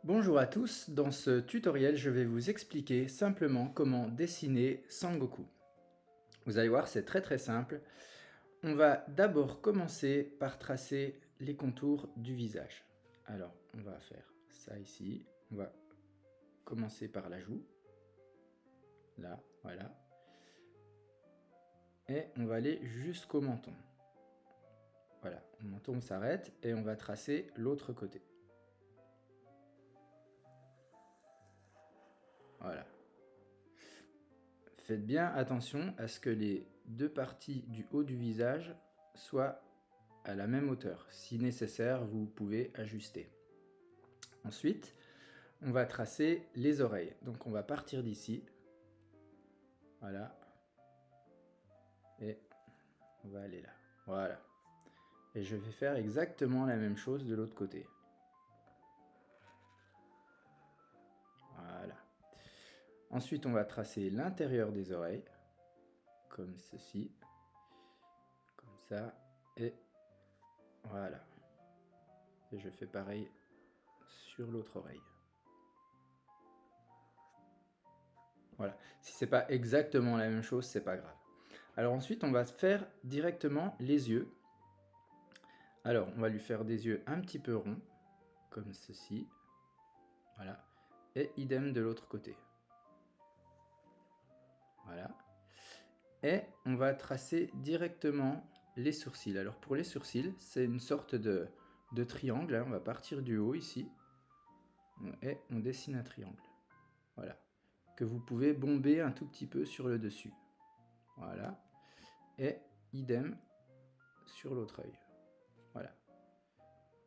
Bonjour à tous, dans ce tutoriel je vais vous expliquer simplement comment dessiner Sangoku. Vous allez voir, c'est très simple. On va d'abord commencer par tracer les contours du visage. Alors on va faire ça ici, on va commencer par la joue, là, voilà. Et on va aller jusqu'au menton. Voilà, le menton s'arrête et on va tracer l'autre côté. Voilà. Faites bien attention à ce que les deux parties du haut du visage soient à la même hauteur. Si nécessaire, vous pouvez ajuster. Ensuite, on va tracer les oreilles. Donc on va partir d'ici. Voilà. Et on va aller là. Voilà. Et je vais faire exactement la même chose de l'autre côté. Voilà. Ensuite, on va tracer l'intérieur des oreilles. Comme ceci. Comme ça. Et voilà. Et je fais pareil sur l'autre oreille. Voilà. Si c'est pas exactement la même chose, c'est pas grave. Alors ensuite, on va faire directement les yeux. Alors, on va lui faire des yeux un petit peu ronds, comme ceci. Voilà. Et idem de l'autre côté. Voilà. Et on va tracer directement les sourcils. Alors pour les sourcils, c'est une sorte de triangle. On va partir du haut ici. Et on dessine un triangle. Voilà. Que vous pouvez bomber un tout petit peu sur le dessus. Voilà. Et idem sur l'autre œil. Voilà.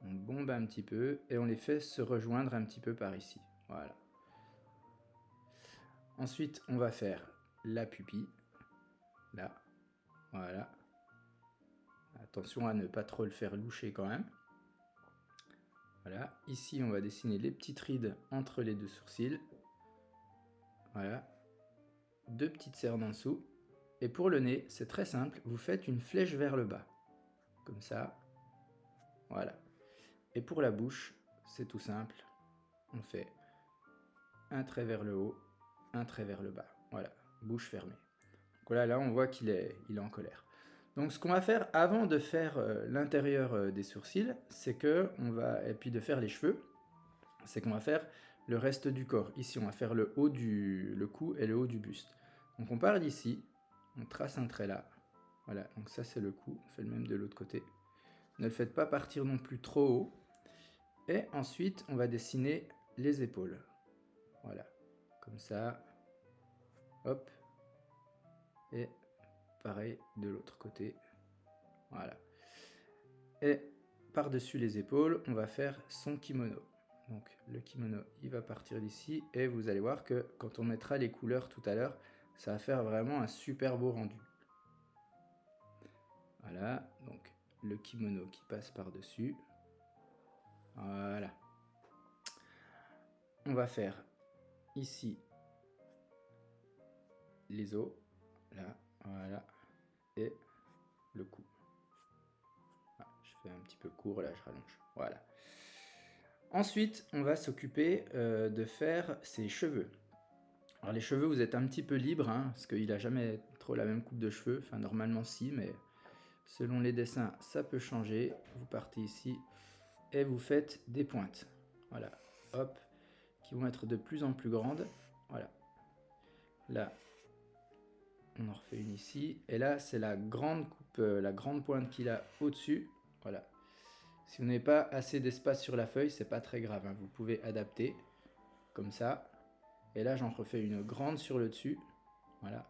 On bombe un petit peu et on les fait se rejoindre un petit peu par ici. Voilà. Ensuite, on va faire la pupille. Là. Voilà. Attention à ne pas trop le faire loucher quand même. Voilà. Ici, on va dessiner les petites rides entre les deux sourcils. Voilà. Deux petites cernes en dessous. Et pour le nez, c'est très simple. Vous faites une flèche vers le bas. Comme ça. Voilà. Et pour la bouche, c'est tout simple. On fait un trait vers le haut, un trait vers le bas. Voilà. Bouche fermée. Donc voilà, là on voit qu'il est en colère. Donc ce qu'on va faire avant de faire l'intérieur des sourcils, c'est que on va, et puis de faire les cheveux, c'est qu'on va faire le reste du corps. Ici on va faire le haut le cou et le haut du buste. Donc on part d'ici, on trace un trait là. Voilà, donc ça c'est le cou, on fait le même de l'autre côté. Ne le faites pas partir non plus trop haut. Et ensuite on va dessiner les épaules. Voilà, comme ça. Hop. Et pareil de l'autre côté. Voilà. Et par-dessus les épaules, on va faire son kimono. Donc le kimono, il va partir d'ici. Et vous allez voir que quand on mettra les couleurs tout à l'heure, ça va faire vraiment un super beau rendu. Voilà, donc le kimono qui passe par-dessus. Voilà. On va faire ici les os. Là, voilà. Et le cou. Voilà, je fais un petit peu court, là je rallonge. Voilà. Ensuite, on va s'occuper de faire ses cheveux. Alors les cheveux, vous êtes un petit peu libre, hein, parce qu'il n'a jamais trop la même coupe de cheveux. Enfin, normalement si, mais selon les dessins, ça peut changer. Vous partez ici et vous faites des pointes. Voilà, hop, qui vont être de plus en plus grandes. Voilà. Là, on en refait une ici. Et là, c'est la grande coupe, la grande pointe qu'il a au-dessus. Voilà. Si vous n'avez pas assez d'espace sur la feuille, c'est pas très grave, hein. Vous pouvez adapter comme ça. Et là, j'en refais une grande sur le dessus. Voilà.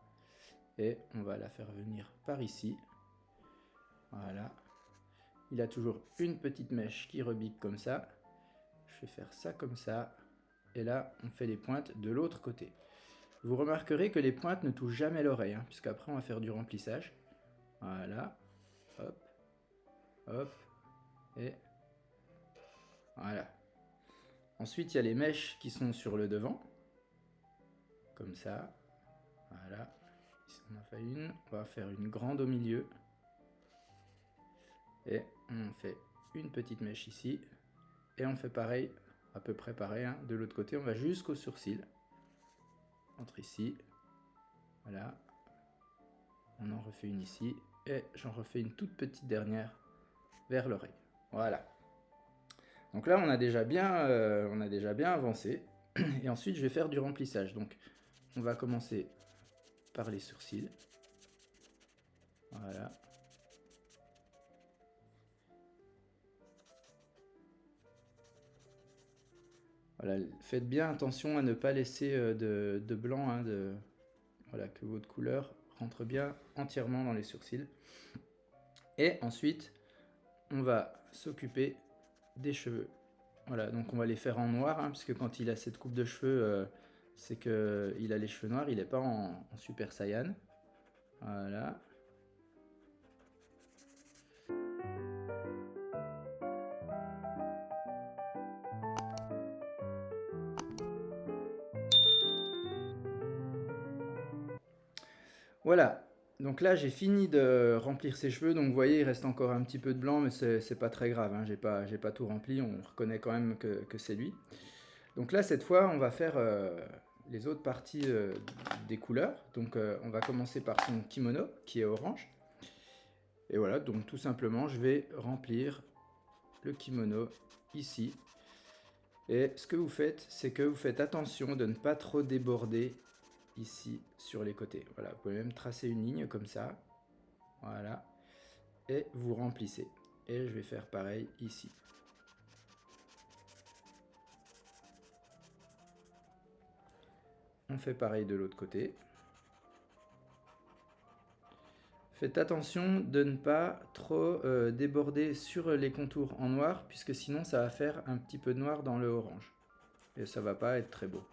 Et on va la faire venir par ici. Voilà. Il a toujours une petite mèche qui rebique comme ça. Je vais faire ça comme ça. Et là, on fait les pointes de l'autre côté. Vous remarquerez que les pointes ne touchent jamais l'oreille, hein, puisqu'après on va faire du remplissage. Voilà. Hop. Hop. Et voilà. Ensuite, il y a les mèches qui sont sur le devant. Comme ça. Voilà. Ici, on en fait une. On va faire une grande au milieu. Et on fait une petite mèche ici. Et on fait pareil à peu près pareil, hein. De l'autre côté, on va jusqu'au sourcil. Entre ici. Voilà. On en refait une ici. Et j'en refais une toute petite dernière vers l'oreille. Voilà. Donc là, on a déjà bien avancé. Et ensuite, je vais faire du remplissage. Donc, on va commencer par les sourcils. Voilà. Voilà, faites bien attention à ne pas laisser de blanc, hein, voilà, que votre couleur rentre bien entièrement dans les sourcils. Et ensuite, on va s'occuper des cheveux. Voilà, donc on va les faire en noir, hein, parce que quand il a cette coupe de cheveux, c'est qu'il a les cheveux noirs, il n'est pas en Super Saiyan. Voilà. Voilà, donc là j'ai fini de remplir ses cheveux, donc vous voyez il reste encore un petit peu de blanc, mais c'est pas très grave, hein, j'ai pas tout rempli, on reconnaît quand même que c'est lui. Donc là cette fois on va faire les autres parties des couleurs, donc on va commencer par son kimono qui est orange. Et voilà, donc tout simplement je vais remplir le kimono ici. Et ce que vous faites, c'est que vous faites attention de ne pas trop déborder ici sur les côtés. Voilà, vous pouvez même tracer une ligne comme ça. Voilà. Et vous remplissez. Et je vais faire pareil ici. On fait pareil de l'autre côté. Faites attention de ne pas trop déborder sur les contours en noir, puisque sinon ça va faire un petit peu de noir dans le orange. Et ça va pas être très beau.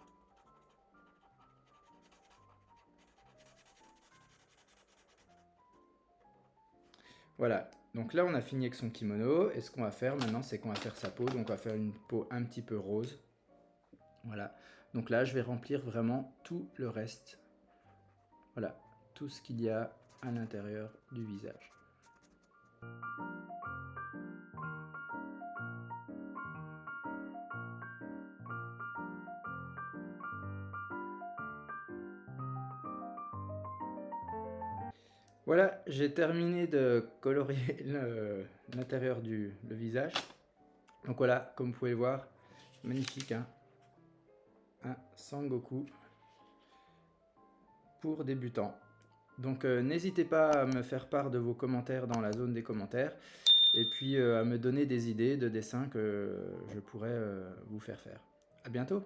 Voilà, donc là on a fini avec son kimono, et ce qu'on va faire maintenant c'est qu'on va faire sa peau, donc on va faire une peau un petit peu rose. Voilà, donc là je vais remplir vraiment tout le reste. Voilà, tout ce qu'il y a à l'intérieur du visage. Voilà, j'ai terminé de colorier l'intérieur du visage. Donc voilà, comme vous pouvez le voir, magnifique, hein, un Sangoku pour débutants. Donc n'hésitez pas à me faire part de vos commentaires dans la zone des commentaires et puis à me donner des idées de dessins que je pourrais vous faire faire. À bientôt!